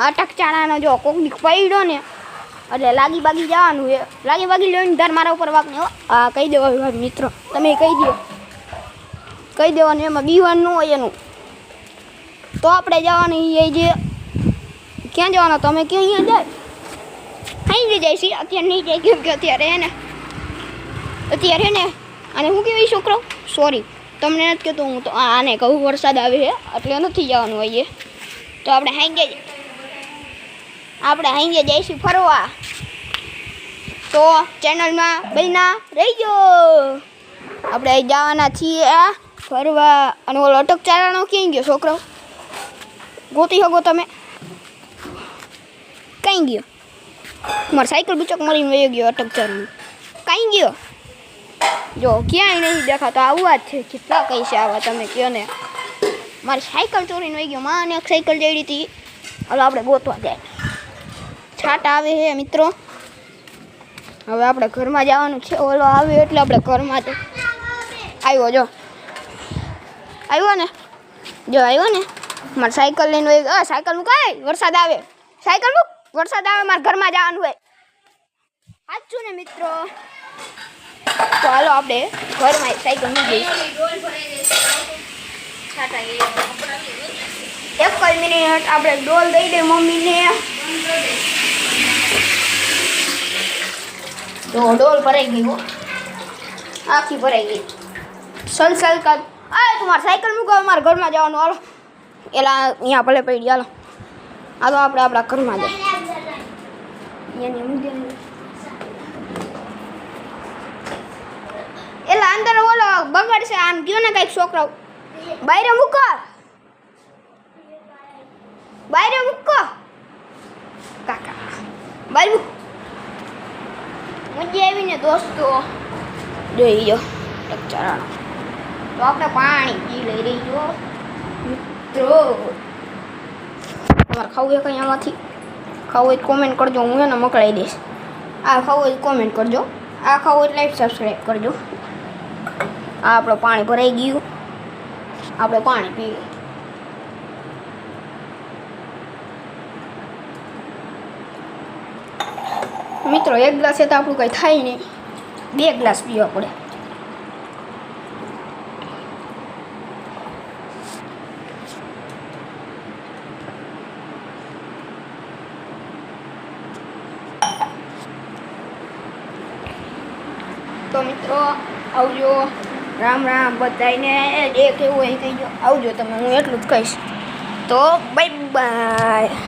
અટકચાણાનો જો કોક દીક પડ્યો ને એટલે લાગી બાગી જવાનું છે. લાગી બાગી લઈને ધાર મારા ઉપર વાગ ને હા કહી દેવા મિત્રો, તમે કહી દેવાનું, એમાં બીવાનું ન હોય એનું. તો આપણે જવાનું એ જે ક્યાં જવાનો તમે ક્યાં અહીંયા જાય અહીં જ જાય છે. અત્યારે નહીં જાય કેમ કે અત્યારે હે ને અને હું કેવી છોકરો સોરી તમને નથી કહેતો, હું તો આને કહું વરસાદ આવે છે એટલે નથી જવાનું હોય. તો આપણે હાંગે જઈશું ફરવા. તો ચેનલમાં બન્યા રહી ગયો. આપણે જવાના છીએ ફરવા. અને ઓલો અટક ચારાનો ક્યાં ગયો છોકરો ગોતી શકો તમે? કઈ ગયો? મારે સાયકલ બુચક મળીને વયો ગયો અટક ચારાનો. કઈ ગયો? જો ક્યાંય નહીં દેખાતો. આવવા જ છે. કેટલા કઈ છે આવા તમે કહો ને. મારી સાયકલ ચોરીને વહી ગયો. માને એક સાયકલ જઈ હતી. હવે આપણે ગોતવા જાય. છાટ આવે છે મિત્રો. હવે આપણે ઘરમાં જવાનું છે. ઓલો આવે એટલે આપણે ઘરમાં જ આવ્યો. જો આવ્યો ને મારે સાયકલ લઈને વહી સાયકલ મુકાય. વરસાદ આવે સાયકલ મૂક. વરસાદ આવે મારે ઘરમાં જવાનું હોય. સાચું ને મિત્રો. તો હાલો આપણે ઘરમાં સાયકલ મૂકી એક જ મિનિટ. આપણે ડોલ દઈ દે મમ્મીને. તો ડોલ ભરાઈ ગઈ હો, આખી ભરાઈ ગઈ. સલસલ કર. તમારે સાયકલ મૂકો. મારે ઘરમાં જવાનું. હાલો એલા અહીંયા ભલે પડી. હાલો આપણે આપણા ઘરમાં જઈએ. એલા અંદર ઓલો બગડશે. આમ ગયો ને કઈક છોકરો બાયરે મૂકો. કાકા બાય મૂક. મજા આવી ને દોસ્તો. જોઈ જો ટકચારાનો. તો આપણે પાણી પી લઈ રહી જો મિત્રો. તમારે ખાવું કંઈ આમાંથી ખાવું હોય કોમેન્ટ કરજો. હું એને મોકલાવી દઈશ. આ ખાવું હોય કોમેન્ટ કરજો. આ ખાવું હોય લાઈક સબસ્ક્રાઈબ કરજો. આ આપણું પાણી ભરાઈ ગયું. આપણે પાણી પીવું મિત્રો. એક ગ્લાસ તો આપણું કંઈ થાય નહીં. 2 ગ્લાસ પીવા પડે. તો મિત્રો આવજો. રામ રામ બધાને. જે કેવું હોય કહીજો. આવજો તમે. હું એટલું જ કહીશ. તો બાય બાય.